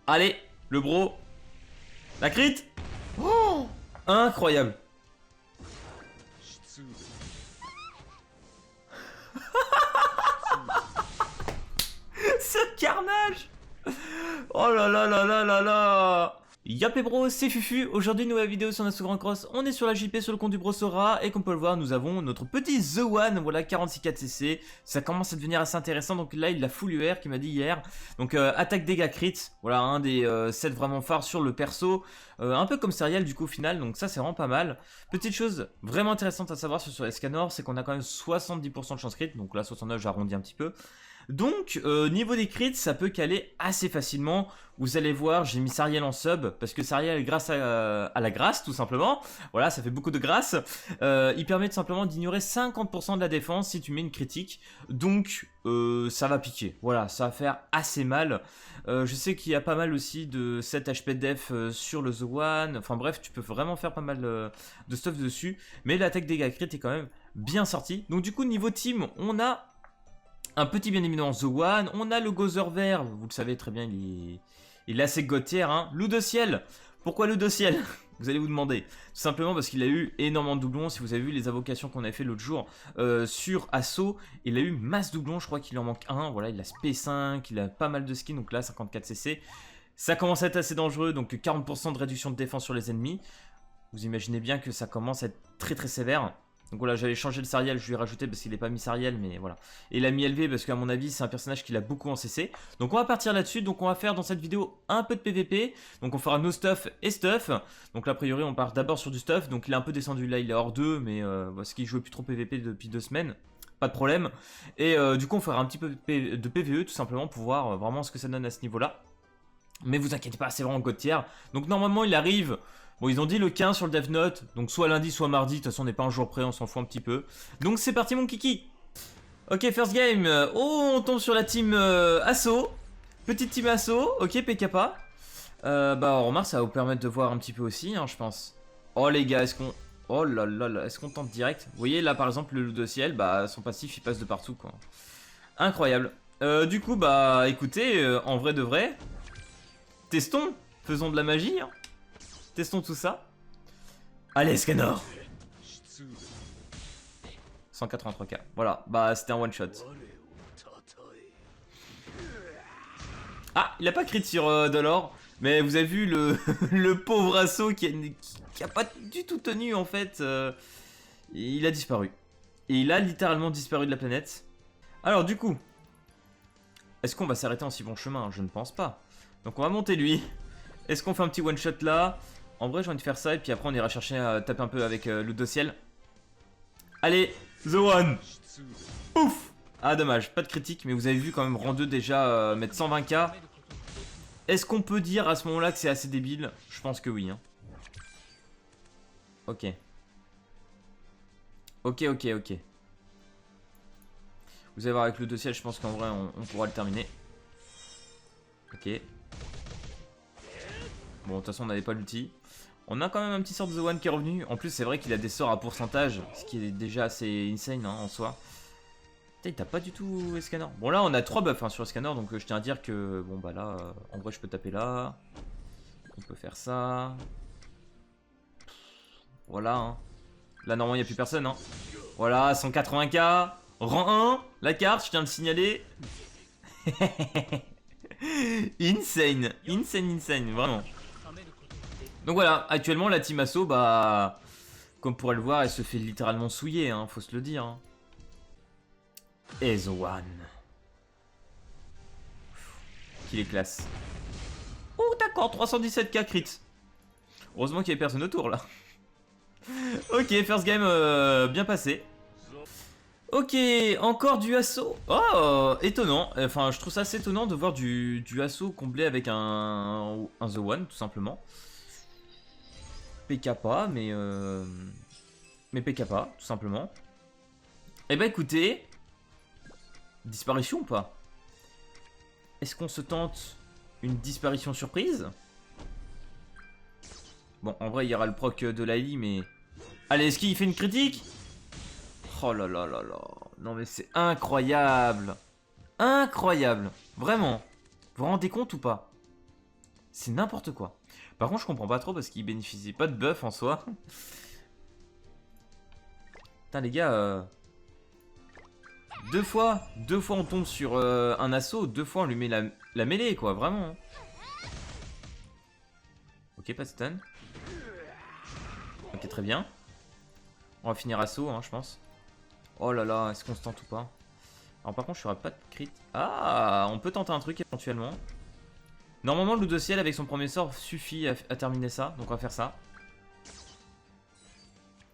Allez, le bro. La crit. Oh, incroyable. Ce carnage. Oh là là là là là là. Yap les bros, c'est Fufu. Aujourd'hui, nouvelle vidéo sur notre Grand Cross. On est sur la JP, sur le compte du Brossora. Et comme on peut le voir, nous avons notre petit The One. Voilà, 46,4cc. Ça commence à devenir assez intéressant. Donc là, il l'a full UR qui m'a dit hier. Donc attaque dégâts crit. Voilà, un des sets vraiment phares sur le perso. Un peu comme Serial du coup au final. Donc ça, c'est vraiment pas mal. Petite chose vraiment intéressante à savoir sur Escanor, c'est qu'on a quand même 70% de chance crit. Donc là, 69, j'arrondis un petit peu. Donc, niveau des crits, ça peut caler assez facilement. Vous allez voir, j'ai mis Sariel en sub, parce que Sariel, grâce à la grâce, tout simplement, voilà, ça fait beaucoup de grâce, il permet tout simplement d'ignorer 50% de la défense si tu mets une critique. Donc, ça va piquer. Voilà, ça va faire assez mal. Je sais qu'il y a pas mal aussi de 7 HP de def sur le The One. Enfin bref, tu peux vraiment faire pas mal de stuff dessus. Mais l'attaque dégâts crit est quand même bien sortie. Donc du coup, niveau team, on a un petit bien évidemment The One, on a le Gozer vert, vous le savez très bien, il est assez gotière, hein. Loup de ciel, pourquoi loup de ciel? Vous allez vous demander, tout simplement parce qu'il a eu énormément de doublons. Si vous avez vu les invocations qu'on avait fait l'autre jour sur Assaut, il a eu masse doublons, je crois qu'il en manque un, voilà, il a SP5, il a pas mal de skins, donc là 54cc, ça commence à être assez dangereux, donc 40% de réduction de défense sur les ennemis, vous imaginez bien que ça commence à être très très sévère. Donc voilà, j'avais changé le Sariel, je lui ai rajouté parce qu'il n'est pas mis Sariel, mais voilà. Et il a mis LV parce qu'à mon avis, c'est un personnage qu'il a beaucoup en CC. Donc on va partir là-dessus, donc on va faire dans cette vidéo un peu de PVP. Donc on fera nos stuff et stuff. Donc là, a priori, on part d'abord sur du stuff. Donc il est un peu descendu là, il est hors 2, mais parce qu'il jouait plus trop PVP depuis 2 semaines. Pas de problème. Et du coup, on fera un petit peu de PVE tout simplement pour voir vraiment ce que ça donne à ce niveau-là. Mais vous inquiétez pas, c'est vraiment God tier. Donc normalement, il arrive... Bon, ils ont dit le 15 sur le Death Note, donc soit lundi, soit mardi. De toute façon, on n'est pas un jour près, on s'en fout un petit peu. Donc c'est parti, mon kiki. Ok, first game. Oh, on tombe sur la team Assaut. Petite team Assaut. Ok, PKPA. Bah, on remarque, ça va vous permettre de voir un petit peu aussi, hein, je pense. Oh, les gars, est-ce qu'on... Oh là là là, est-ce qu'on tente direct? Vous voyez, là, par exemple, le loup de ciel, bah, son passif, il passe de partout, quoi. Incroyable. Du coup, bah, écoutez, en vrai de vrai, testons. Faisons de la magie, hein. Testons tout ça. Allez, Scanor. 183k. Voilà, bah c'était un one shot. Ah, il a pas crit sur Dolor. Mais vous avez vu le, le pauvre Assaut qui a pas du tout tenu en fait. Il a disparu. Et il a littéralement disparu de la planète. Alors du coup, est-ce qu'on va s'arrêter en si bon chemin? Je ne pense pas. Donc on va monter lui. Est-ce qu'on fait un petit one shot là? En vrai, j'ai envie de faire ça et puis après on ira chercher à taper un peu avec le dossiel. Allez, The One. Ouf. Ah dommage, pas de critique, mais vous avez vu quand même rang 2 déjà mettre 120k. Est-ce qu'on peut dire à ce moment-là que c'est assez débile? Je pense que oui. Hein. Ok. Ok. Vous allez voir avec le dossier, je pense qu'en vrai on pourra le terminer. Ok. Bon, de toute façon on n'avait pas l'outil. On a quand même un petit sort de The One qui est revenu. En plus, c'est vrai qu'il a des sorts à pourcentage, ce qui est déjà assez insane hein, en soi. Putain, t'as pas du tout Escanor. Bon, là, on a 3 buffs hein, sur Escanor, donc je tiens à dire que, bon, bah là, en vrai, je peux taper là. On peut faire ça. Voilà. Hein. Là, normalement, il n'y a plus personne. Hein. Voilà, 180k. Rang 1, la carte, je tiens à le signaler. Insane. Insane, vraiment. Donc voilà, actuellement la team Assaut, bah, comme on pourrait le voir, elle se fait littéralement souiller, hein, faut se le dire. Hein. Et The One. Qu'il est classe. Oh d'accord, 317k crit. Heureusement qu'il y avait personne autour là. Ok, first game bien passé. Ok, encore du Assaut. Oh, étonnant. Enfin, je trouve ça assez étonnant de voir du Assaut comblé avec un The One, tout simplement. PKPA, mais PKPA, tout simplement. Eh ben écoutez, disparition ou pas? Est-ce qu'on se tente une disparition surprise? Bon, en vrai, il y aura le proc de Laili, mais... Allez, est-ce qu'il fait une critique? Oh là là là là. Non mais c'est incroyable. Incroyable. Vraiment. Vous vous rendez compte ou pas? C'est n'importe quoi. Par contre, je comprends pas trop parce qu'il bénéficie pas de buff en soi. Putain, les gars... Deux fois on tombe sur un assaut, 2 fois on lui met la mêlée, quoi, vraiment. Ok, pas de stun. Ok, très bien. On va finir assaut, hein, je pense. Oh là là, est-ce qu'on se tente ou pas? Alors par contre, je ferai pas de crit. Ah, on peut tenter un truc éventuellement. Normalement, le loup de ciel avec son premier sort suffit à terminer ça. Donc on va faire ça.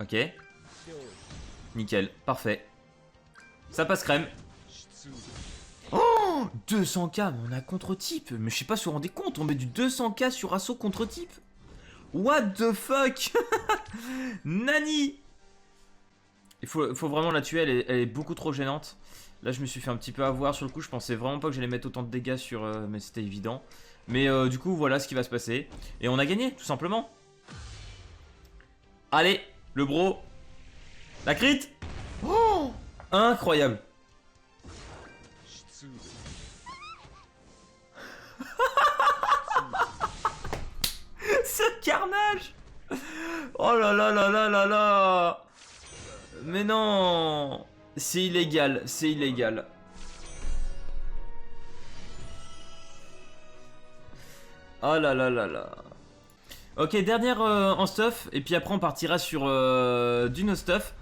Ok. Nickel, parfait. Ça passe crème. Oh, 200k, mais on a contre-type. Mais je sais pas si vous vous rendez compte, on met du 200k sur assaut contre-type. What the fuck. Nani. Il faut vraiment la tuer, elle est beaucoup trop gênante. Là, je me suis fait un petit peu avoir sur le coup. Je pensais vraiment pas que j'allais mettre autant de dégâts sur... mais c'était évident. Mais du coup, voilà ce qui va se passer. Et on a gagné, tout simplement. Allez, le bro. La crit. Oh, incroyable. Ce carnage. Oh là là là là là là. Mais non. C'est illégal, c'est illégal. Oh là là là là. Ok, dernière en stuff, et puis après on partira sur du no stuff.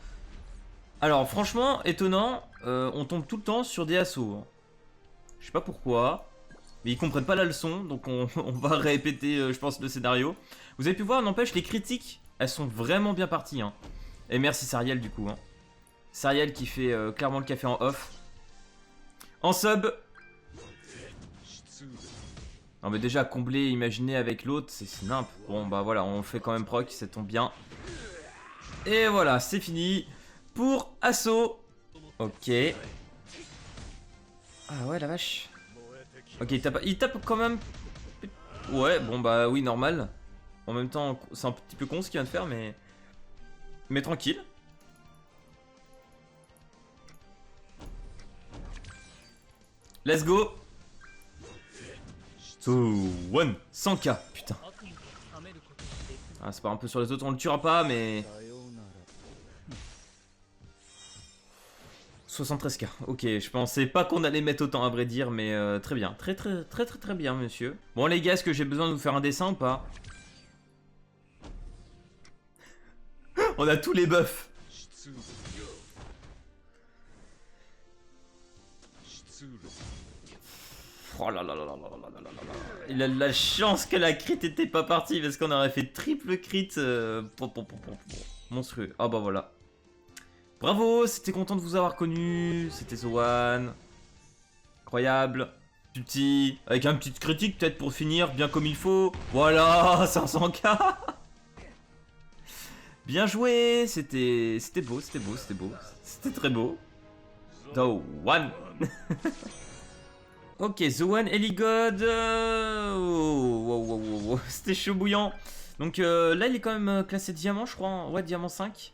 Alors franchement, étonnant, on tombe tout le temps sur des assauts. Je sais pas pourquoi, mais ils comprennent pas la leçon, donc on va répéter, je pense, le scénario. Vous avez pu voir, n'empêche, les critiques, elles sont vraiment bien parties. Hein. Et merci Sariel du coup. Hein. Sariel qui fait clairement le café en off. En sub. Non mais déjà combler, imaginer avec l'autre, c'est nimp. Bon bah voilà, on fait quand même proc, ça tombe bien. Et voilà, c'est fini pour assaut. Ok. Ah ouais la vache. Ok, il tape quand même. Ouais, bon bah oui, normal. En même temps, c'est un petit peu con ce qu'il vient de faire, mais... Mais tranquille. Let's go. So, 100k, putain. Ah, c'est pas un peu sur les autres, on le tuera pas, mais... 73k, ok, je pensais pas qu'on allait mettre autant à vrai dire, mais très bien, très bien monsieur. Bon les gars, est-ce que j'ai besoin de vous faire un dessin ou pas? On a tous les buffs. Oh là là là là là là là là là. Il a de la chance que la crit était pas partie parce qu'on aurait fait triple crit monstrueux. Ah bah voilà. Bravo, c'était content de vous avoir connu. C'était Zoan. Incroyable. Petit, avec un petit critique peut-être pour finir bien comme il faut. Voilà, 500k. Bien joué, c'était beau, c'était beau, c'était beau. C'était très beau. Zoan. Ok, The One Eligod. Wow. C'était chaud bouillant. Donc là, il est quand même classé diamant, je crois. Ouais, diamant 5.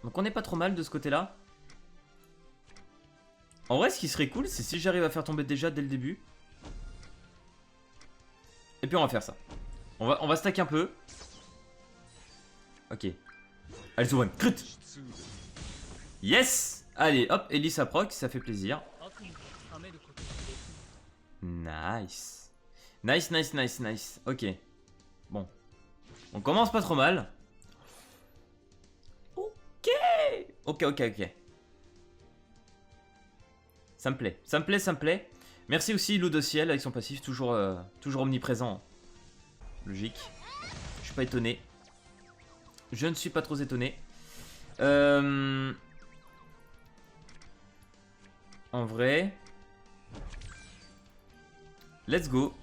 Donc on est pas trop mal de ce côté-là. En vrai, ce qui serait cool, c'est si j'arrive à faire tomber déjà dès le début. Et puis on va faire ça. On va stack un peu. Ok. Allez, The One, crit. Yes. Allez, hop, Elise à proc, ça fait plaisir. Nice. Nice. Ok. Bon. On commence pas trop mal. Ok. Ça me plaît. Merci aussi Loup de Ciel avec son passif, toujours omniprésent. Logique. Je suis pas étonné. Je ne suis pas trop étonné. En vrai... Let's go.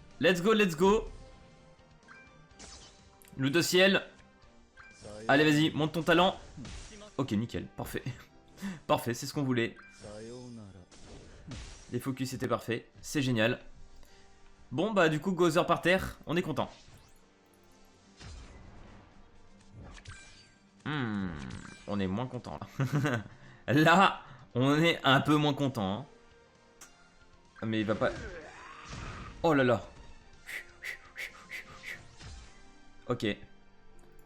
Loup de ciel. Allez, vas-y, monte ton talent. Ok, nickel, parfait. Parfait, c'est ce qu'on voulait. Les focus étaient parfaits, c'est génial. Bon, bah du coup, Gozer par terre, on est content. On est moins content là. Là, on est un peu moins content. Hein. Mais il va pas... Oh là là. Ok.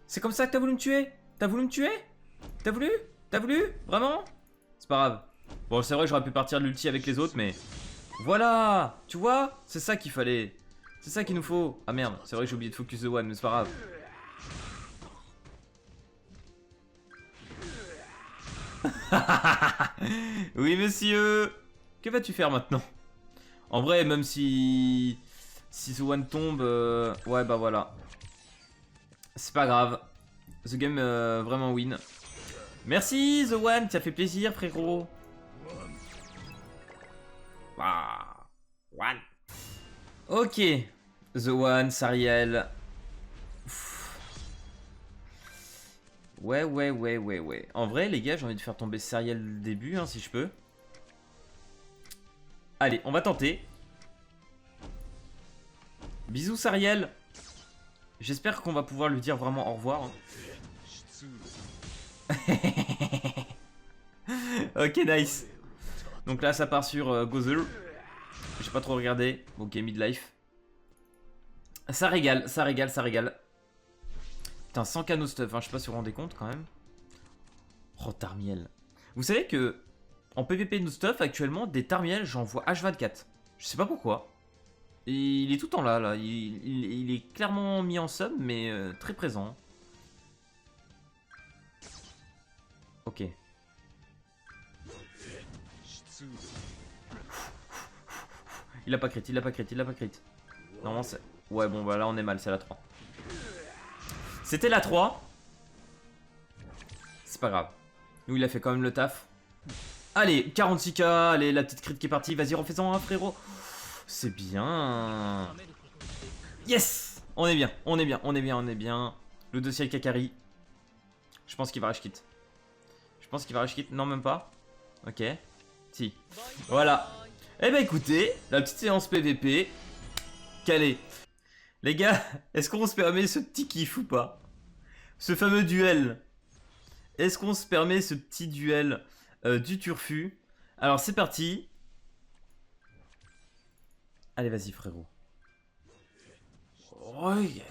C'est comme ça que t'as voulu me tuer? T'as voulu me tuer? T'as voulu? T'as voulu? Vraiment? C'est pas grave. Bon, c'est vrai que j'aurais pu partir de l'ulti avec les autres, mais... Voilà! Tu vois? C'est ça qu'il fallait. C'est ça qu'il nous faut. Ah merde, c'est vrai que j'ai oublié de focus The One, mais c'est pas grave. Oui, monsieur! Que vas-tu faire maintenant? En vrai, même si... Si The One tombe... Ouais, bah voilà. C'est pas grave. The Game vraiment win. Merci The One, ça fait plaisir frérot. Ah, One. Ok. The One, Sariel. Ouais. En vrai les gars, j'ai envie de faire tomber Sariel le début hein, si je peux. Allez, on va tenter. Bisous Sariel. J'espère qu'on va pouvoir lui dire vraiment au revoir. Hein. Ok, nice. Donc là, ça part sur Gozer. J'ai pas trop regardé. Ok, midlife. Ça régale, ça régale, ça régale. Putain, 100 canaux stuff, hein. Je sais pas si vous vous rendez compte quand même. Oh, Tarmiel. Vous savez que en PvP no stuff, actuellement, des Tarmiel, j'en vois H24. Je sais pas pourquoi. Et il est tout le temps là. Il est clairement mis en sub, mais très présent. Ok. Il a pas crit, il a pas crit, il a pas crit. Non, c'est... Ouais, bon, bah là, on est mal, c'est la 3. C'était la 3. C'est pas grave. Nous, il a fait quand même le taf. Allez, 46k, allez, la petite crit qui est partie. Vas-y, refais-en un, frérot. C'est bien. Yes. On est bien, on est bien, on est bien, on est bien. Le dossier Kakari. Je pense qu'il va rush kit. Je pense qu'il va rush kit. Non, même pas. Ok. Si. Voilà. Eh ben écoutez, la petite séance PVP. Calé. Les gars, est-ce qu'on se permet ce petit kiff ou pas? Ce fameux duel. Est-ce qu'on se permet ce petit duel du turfu? Alors c'est parti. Allez vas-y frérot. Oh, yeah.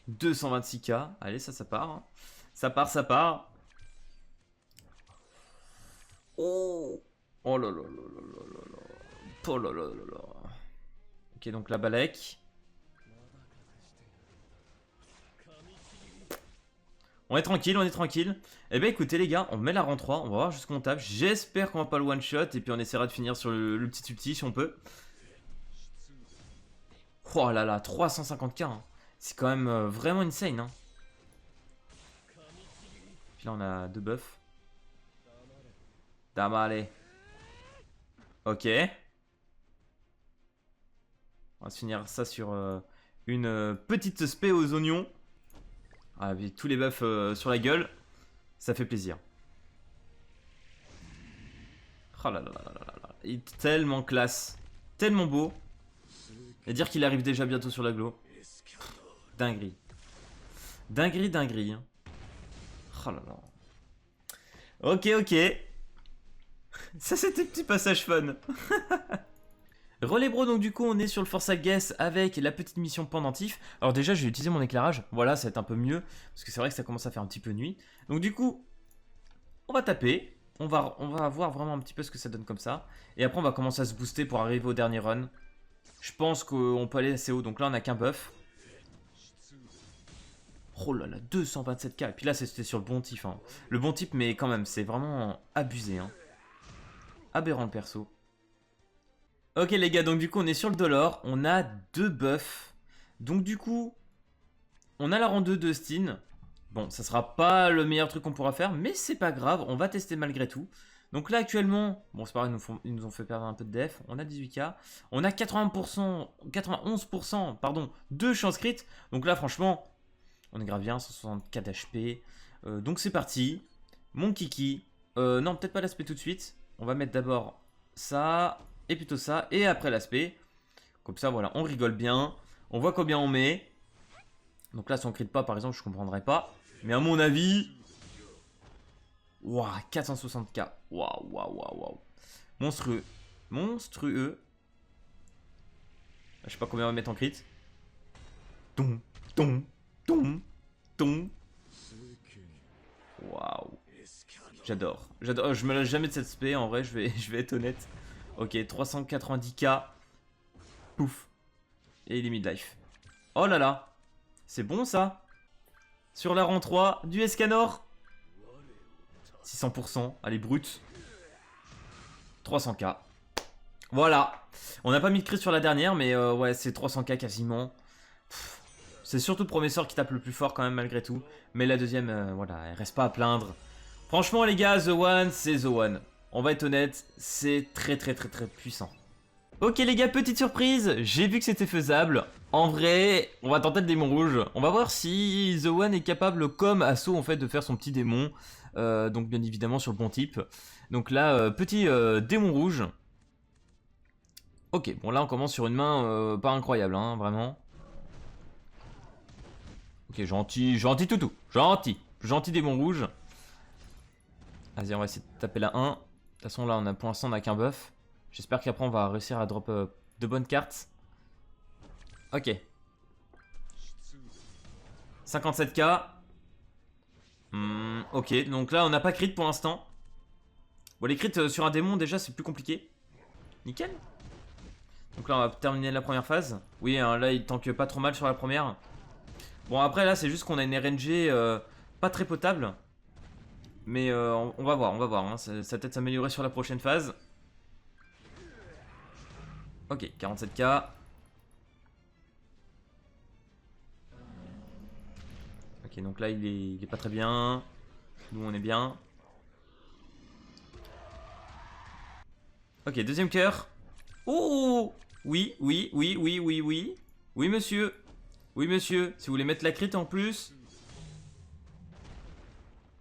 226k. Allez ça part. Hein. Ça part. Oh. Oh là là là là là là là. Oh là là là là. Ok donc la balèque. On est tranquille, on est tranquille. Eh ben écoutez les gars, on met la rang 3, on va voir jusqu'où on tape. J'espère qu'on va pas le one shot et puis on essaiera de finir sur le petit ulti si on peut. Oh là là, 350k. Hein. C'est quand même vraiment insane. Hein. Puis là on a 2 buffs. Damale. Ok. On va se finir ça sur une petite spé aux oignons. Avec tous les buffs sur la gueule. Ça fait plaisir. Oh là là là là là là. Il est tellement classe. Tellement beau. Et dire qu'il arrive déjà bientôt sur la glo. Dinguerie. Dinguerie. Hein. Oh là là. Ok. Ça c'était petit passage fun. Relais bro, donc du coup on est sur le Force Guess avec la petite mission pendentif. Alors déjà je vais utiliser mon éclairage, voilà ça va être un peu mieux. Parce que c'est vrai que ça commence à faire un petit peu nuit. Donc du coup, on va taper. On va voir vraiment un petit peu ce que ça donne comme ça. Et après on va commencer à se booster pour arriver au dernier run. Je pense qu'on peut aller assez haut, donc là on a qu'un buff. Oh là là, 227k. Et puis là c'était sur le bon type. Hein. Le bon type mais quand même c'est vraiment abusé. Hein. Aberrant le perso. Ok les gars, donc du coup on est sur le dollar, on a 2 buffs. Donc du coup, on a la rang 2 de Steen. Bon, ça sera pas le meilleur truc qu'on pourra faire, mais c'est pas grave, on va tester malgré tout. Donc là actuellement, bon c'est pareil, ils nous ont fait perdre un peu de def, on a 18k. On a 80%, 91% pardon, de chance crit. Donc là franchement, on est grave bien, 160k d'HP. Donc c'est parti, mon kiki. Non, peut-être pas l'aspect tout de suite. On va mettre d'abord ça... Et plutôt ça, et après l'aspect. Comme ça, voilà, on rigole bien. On voit combien on met. Donc là, si on crit pas, par exemple, je comprendrais pas. Mais à mon avis... Waouh, 460k. Waouh. Monstrueux. Je sais pas combien on va mettre en crit. Tom. ton. Waouh. J'adore. J'adore. Je me lâche jamais de cette spé. En vrai, je vais être honnête. Ok, 390k. Pouf. Et il est mid-life. Oh là là. C'est bon ça. Sur la rang 3 du Escanor. 600%. Allez, brut. 300k. Voilà. On n'a pas mis de crit sur la dernière, mais ouais, c'est 300k quasiment. C'est surtout le premier sort qui tape le plus fort quand même malgré tout. Mais la deuxième, voilà, elle reste pas à plaindre. Franchement les gars, The One, c'est The One. On va être honnête, c'est très puissant. Ok les gars, petite surprise, j'ai vu que c'était faisable. En vrai, on va tenter le démon rouge. On va voir si The One est capable, comme Asso en fait, de faire son petit démon. Donc bien évidemment sur le bon type. Donc là, petit démon rouge. Ok, bon là on commence sur une main pas incroyable, hein, vraiment. Ok, gentil toutou. Gentil démon rouge. Vas-y, on va essayer de taper la 1. De toute façon, là, pour l'instant, on n'a qu'un buff. J'espère qu'après, on va réussir à drop de bonnes cartes. Ok. 57k. Ok, donc là, on n'a pas crit pour l'instant. Bon, les crits sur un démon, déjà, c'est plus compliqué. Nickel. Donc là, on va terminer la première phase. Oui, hein, là, il tank pas trop mal sur la première. Bon, après, là, c'est juste qu'on a une RNG pas très potable. Mais on va voir. Hein. Ça va peut-être s'améliorer sur la prochaine phase. Ok, 47k. Ok, donc là, il est pas très bien. Nous, on est bien. Ok, deuxième cœur. Oh! Oui. Oui, monsieur. Oui, monsieur. Si vous voulez mettre la crit en plus.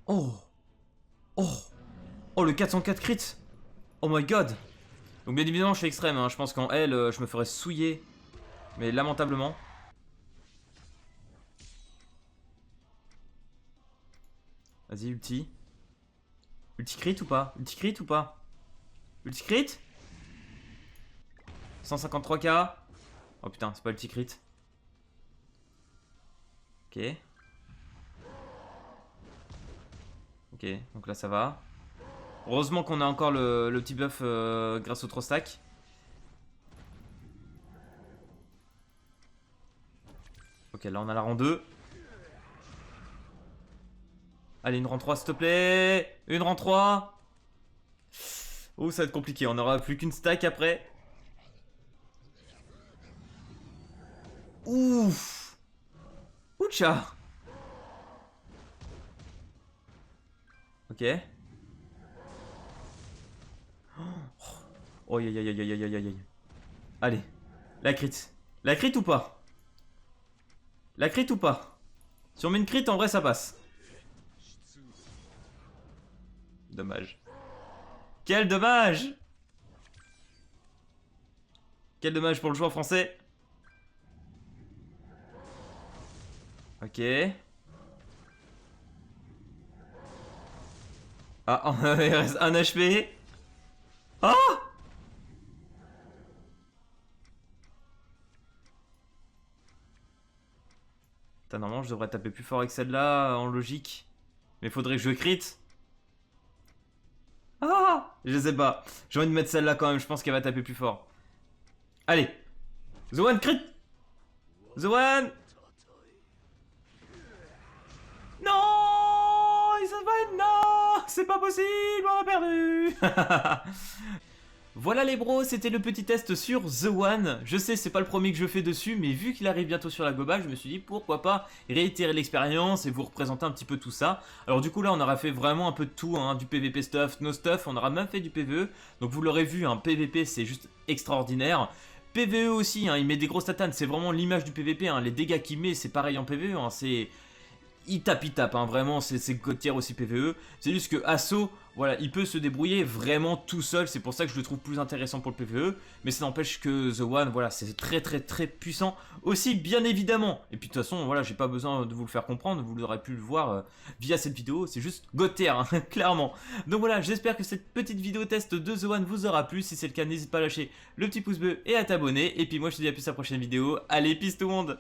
Oh! Oh, le 404 crit. Oh my god. Donc bien évidemment je suis extrême, hein. Je pense qu'en L je me ferais souiller. Mais lamentablement. Vas-y, ulti. Ulti crit ou pas? Ulti crit ou pas? Ulti crit? 153k. Oh putain, c'est pas ulti crit. Ok. Ok, donc là ça va. Heureusement qu'on a encore le petit buff grâce au trop stack. Ok, là on a la rang 2. Allez, une rang 3 s'il te plaît. Une rang 3. Oh, ça va être compliqué, on aura plus qu'une stack après. Ouf. Oucha. Ok. Oh, aïe. Allez, la crit. La crit ou pas? La crit ou pas? Si on met une crit, en vrai, ça passe. Dommage. Quel dommage! Quel dommage pour le joueur français. Ok. Ah, il reste un HP. Ah! Putain, normalement, je devrais taper plus fort avec celle-là, en logique. Mais faudrait que je crit. Ah! Je sais pas. J'ai envie de mettre celle-là quand même, je pense qu'elle va taper plus fort. Allez. The One crit. The One. Non! Il se va. Non! C'est pas possible, on a perdu. Voilà les bros, c'était le petit test sur The One. Je sais, c'est pas le premier que je fais dessus, mais vu qu'il arrive bientôt sur la globale, je me suis dit pourquoi pas réitérer l'expérience et vous représenter un petit peu tout ça. Alors du coup là, on aura fait vraiment un peu de tout, hein, du PVP stuff, no stuff, on aura même fait du PVE. Donc vous l'aurez vu, un PVP c'est juste extraordinaire. PVE aussi, hein, il met des grosses tatanes, c'est vraiment l'image du PVP, hein, les dégâts qu'il met c'est pareil en PVE, hein, c'est... Il tape, hein, vraiment, c'est God tier aussi PVE. C'est juste que Asso, voilà, il peut se débrouiller vraiment tout seul. C'est pour ça que je le trouve plus intéressant pour le PVE. Mais ça n'empêche que The One, voilà, c'est très puissant aussi, bien évidemment. Et puis de toute façon, voilà, j'ai pas besoin de vous le faire comprendre. Vous l'aurez pu le voir via cette vidéo. C'est juste God tier, hein, clairement. Donc voilà, j'espère que cette petite vidéo test de The One vous aura plu. Si c'est le cas, n'hésite pas à lâcher le petit pouce bleu et à t'abonner. Et puis moi, je te dis à plus à la prochaine vidéo. Allez, peace tout le monde!